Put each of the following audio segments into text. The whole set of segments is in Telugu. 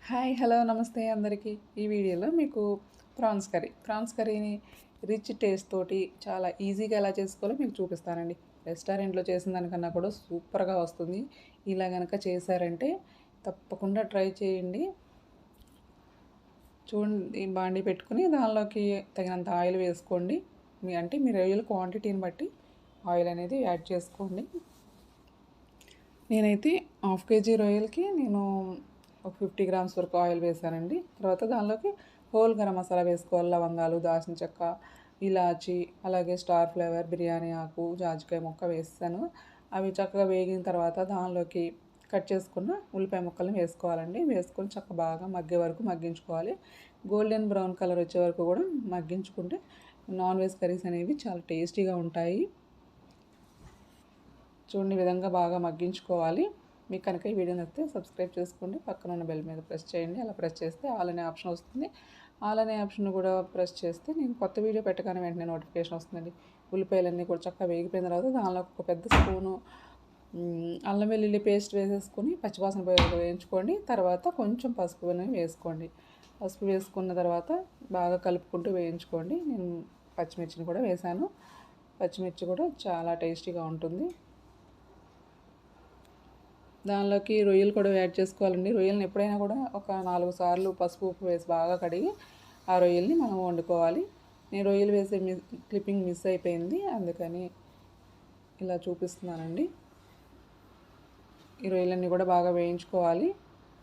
హాయ్ హలో నమస్తే అందరికీ. ఈ వీడియోలో మీకు ప్రాన్స్ కర్రీని రిచ్ టేస్ట్ తోటి చాలా ఈజీగా ఎలా చేసుకోవాలో మీకు చూపిస్తానండి. రెస్టారెంట్లో చేసిన దానికన్నా కూడా సూపర్గా వస్తుంది. ఇలా కనుక చేశారంటే తప్పకుండా ట్రై చేయండి. చూడండి, బాండీ పెట్టుకుని దానిలోకి తగినంత ఆయిల్ వేసుకోండి. మీ రొయ్యల క్వాంటిటీని బట్టి ఆయిల్ అనేది యాడ్ చేసుకోండి. నేనైతే హాఫ్ కేజీ రొయ్యలకి ఒక 50 గ్రామ్స్ వరకు ఆయిల్ వేసానండి. తర్వాత దానిలోకి హోల్ గరం మసాలా వేసుకోవాలి. లవంగాలు, దాల్చిన చెక్క, ఇలాచి, అలాగే స్టార్ ఫ్లేవర్, బిర్యానీ ఆకు, జాజికాయ ముక్క వేసాను. అవి చక్కగా వేగిన తర్వాత దానిలోకి కట్ చేసుకున్న ఉల్లిపాయ ముక్కల్ని వేసుకోవాలండి. వేసుకొని చక్కగా బాగా మగ్గే వరకు మగ్గించుకోవాలి. గోల్డెన్ బ్రౌన్ కలర్ వచ్చే వరకు కూడా మగ్గించుకుంటే నాన్ వెజ్ కర్రీస్ అనేవి చాలా టేస్టీగా ఉంటాయి. చూడండి, విధంగా బాగా మగ్గించుకోవాలి. మీకు కనుక ఈ వీడియో నచ్చితే సబ్స్క్రైబ్ చేసుకోండి. పక్కన ఉన్న బెల్ మీద ప్రెస్ చేయండి. అలా ప్రెస్ చేస్తే ఆల్ అనే ఆప్షన్ వస్తుంది. ఆల్ అనే ఆప్షన్ కూడా ప్రెస్ చేస్తే నేను కొత్త వీడియో పెట్టగానే వెంటనే నోటిఫికేషన్ వస్తుందండి. ఉల్లిపాయలన్నీ కూడా చక్కగా వేగిపోయిన తర్వాత దానిలో ఒక పెద్ద స్పూను అల్లం వెల్లుల్లి పేస్ట్ వేసేసుకొని పచ్చివాసన పోయే వేయించుకోండి. తర్వాత కొంచెం పసుపు వేసుకోండి. పసుపు వేసుకున్న తర్వాత బాగా కలుపుకుంటూ వేయించుకోండి. నేను పచ్చిమిర్చిని కూడా వేసాను. పచ్చిమిర్చి కూడా చాలా టేస్టీగా ఉంటుంది. దానిలోకి రొయ్యలు కూడా యాడ్ చేసుకోవాలండి. రొయ్యలను ఎప్పుడైనా కూడా ఒక 4 సార్లు పసుపు ఉప్పు వేసి బాగా కడిగి ఆ రొయ్యల్ని మనం వండుకోవాలి. నేను రొయ్యలు వేసే క్లిప్పింగ్ మిస్ అయిపోయింది, అందుకని ఇలా చూపిస్తున్నానండి. ఈ రొయ్యలన్నీ కూడా బాగా వేయించుకోవాలి.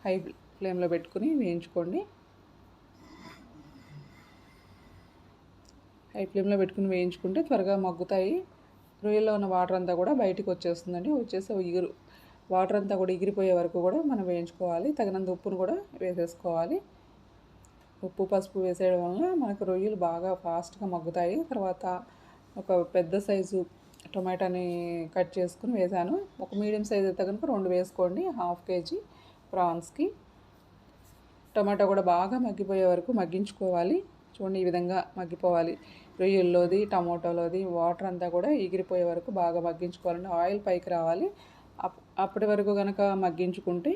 హై ఫ్లేమ్లో పెట్టుకుని వేయించుకోండి. హై ఫ్లేమ్లో పెట్టుకుని వేయించుకుంటే త్వరగా మగ్గుతాయి. రొయ్యల్లో ఉన్న వాటర్ అంతా కూడా బయటికి వచ్చేస్తుందండి. వాటర్ అంతా కూడా ఎగిరిపోయే వరకు కూడా మనం వేయించుకోవాలి. తగినంత ఉప్పును కూడా వేసేసుకోవాలి. ఉప్పు పసుపు వేసేయడం వలన మనకు రొయ్యలు బాగా ఫాస్ట్గా మగ్గుతాయి. తర్వాత ఒక పెద్ద సైజు టొమాటోని కట్ చేసుకుని వేసాను. ఒక మీడియం సైజు అయితే కనుక 2 వేసుకోండి. Half KG ప్రాన్స్కి. టొమాటో కూడా బాగా మగ్గిపోయే వరకు మగ్గించుకోవాలి. చూడండి, ఈ విధంగా మగ్గిపోవాలి. రొయ్యల్లోది టమాటోలోది వాటర్ అంతా కూడా ఎగిరిపోయే వరకు బాగా మగ్గించుకోవాలండి. ఆయిల్ పైకి రావాలి. అప్పటి వరకు కనుక మగ్గించుకుంటే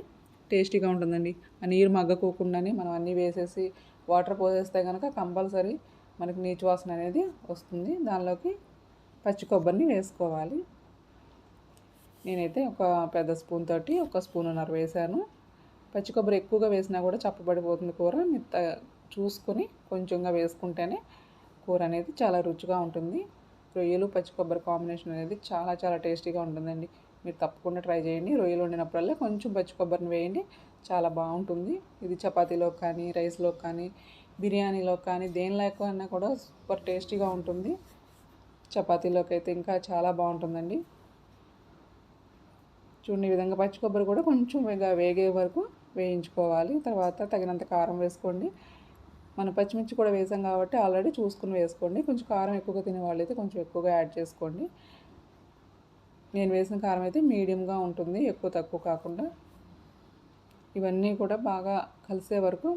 టేస్టీగా ఉంటుందండి. ఆ నీరు మగ్గకోకుండానే మనం అన్నీ వేసేసి వాటర్ పోసేస్తే కనుక కంపల్సరీ మనకి నీచు వాసన అనేది వస్తుంది. దానిలోకి పచ్చి కొబ్బరిని వేసుకోవాలి. నేనైతే ఒక పెద్ద స్పూన్ తోటి 1 స్పూన్నర వేసాను. పచ్చి కొబ్బరి ఎక్కువగా వేసినా కూడా చప్పబడిపోతుంది కూర. చూసుకొని కొంచెంగా వేసుకుంటేనే కూర అనేది చాలా రుచిగా ఉంటుంది. రొయ్యలు పచ్చి కొబ్బరి కాంబినేషన్ అనేది చాలా చాలా టేస్టీగా ఉంటుందండి. మీరు తప్పకుండా ట్రై చేయండి. రొయ్యలు వండినప్పుడల్లా కొంచెం పచ్చి కొబ్బరిని వేయండి, చాలా బాగుంటుంది. ఇది చపాతీలో కానీ, రైస్లో కానీ, బిర్యానీలో కానీ దేనిలోకైనా కూడా సూపర్ టేస్టీగా ఉంటుంది. చపాతీలోకి అయితే ఇంకా చాలా బాగుంటుందండి. చూడండి, ఈ విధంగా పచ్చి కొబ్బరి కూడా కొంచెం వేగే వరకు వేయించుకోవాలి. తర్వాత తగినంత కారం వేసుకోండి. మనం పచ్చిమిర్చి కూడా వేసాం కాబట్టి ఆల్రెడీ చూసుకుని వేసుకోండి. కొంచెం కారం ఎక్కువగా తినే వాళ్ళైతే కొంచెం ఎక్కువగా యాడ్ చేసుకోండి. నేను వేసిన కారం అయితే మీడియంగా ఉంటుంది, ఎక్కువ తక్కువ కాకుండా. ఇవన్నీ కూడా బాగా కలిసే వరకు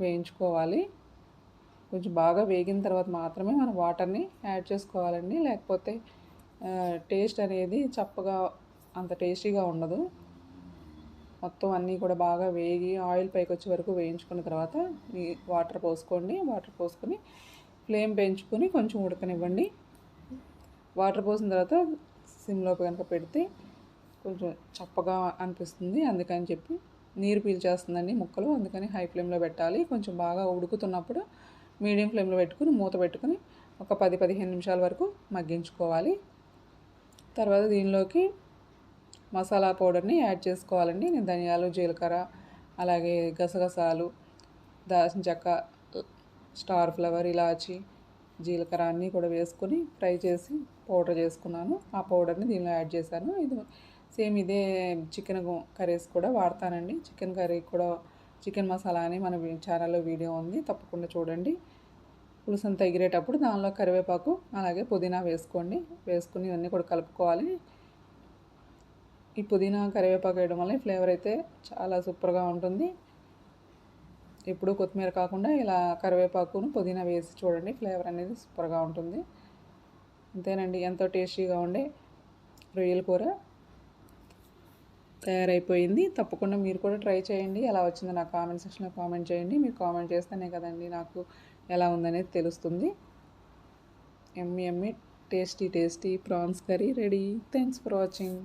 వేయించుకోవాలి. కొంచెం బాగా వేగిన తర్వాత మాత్రమే మనం వాటర్ని యాడ్ చేసుకోవాలండి. లేకపోతే టేస్ట్ అనేది చప్పగా అంత టేస్టీగా ఉండదు. మొత్తం అన్నీ కూడా బాగా వేగి ఆయిల్ పైకి వచ్చే వరకు వేయించుకున్న తర్వాత వాటర్ పోసుకోండి. వాటర్ పోసుకొని ఫ్లేమ్ పెంచుకొని కొంచెం ఉడకనివ్వండి. వాటర్ పోసిన తర్వాత సిమ్లో కనుక పెడితే కొంచెం చప్పగా అనిపిస్తుంది. అందుకని చెప్పి నీరు పీల్చేస్తుందండి ముక్కలు. అందుకని హై ఫ్లేమ్లో పెట్టాలి. కొంచెం బాగా ఉడుకుతున్నప్పుడు మీడియం ఫ్లేమ్లో పెట్టుకుని మూత పెట్టుకుని ఒక 10-15 నిమిషాల వరకు మగ్గించుకోవాలి. తర్వాత దీనిలోకి మసాలా పౌడర్ని యాడ్ చేసుకోవాలండి. నేను ధనియాలు, జీలకర్ర, అలాగే గసగసాలు, దాల్చిన చెక్క, స్టార్ ఫ్లవర్, ఇలాచి, జీలకర్ర అన్నీ కూడా వేసుకొని ఫ్రై చేసి పౌడర్ చేసుకున్నాను. ఆ పౌడర్ని దీనిలో యాడ్ చేశాను. ఇదే చికెన్ కర్రీస్ కూడా వాడతానండి. చికెన్ కర్రీ కూడా చికెన్ మసాలా అని మన ఛానల్లో వీడియో ఉంది, తప్పకుండా చూడండి. పులుసు అంతా ఎగిరేటప్పుడు దానిలో కరివేపాకు అలాగే పుదీనా వేసుకోండి. వేసుకుని ఇవన్నీ కూడా కలుపుకోవాలి. ఈ పుదీనా కరివేపాకు వేయడం వల్ల ఫ్లేవర్ అయితే చాలా సూపర్గా ఉంటుంది. ఎప్పుడు కొత్తిమీర కాకుండా ఇలా కరివేపాకును పుదీనా వేసి చూడండి, ఫ్లేవర్ అనేది సూపర్గా ఉంటుంది. అంతేనండి, ఎంతో టేస్టీగా ఉండే రొయ్యల కూర తయారైపోయింది. తప్పకుండా మీరు కూడా ట్రై చేయండి. ఎలా వచ్చిందో నాకు కామెంట్ సెక్షన్‌లో కామెంట్ చేయండి. మీరు కామెంట్ చేస్తేనే కదండీ నాకు ఎలా ఉందనేది తెలుస్తుంది. Yummy yummy tasty tasty prawns curry ready. Thanks for watching.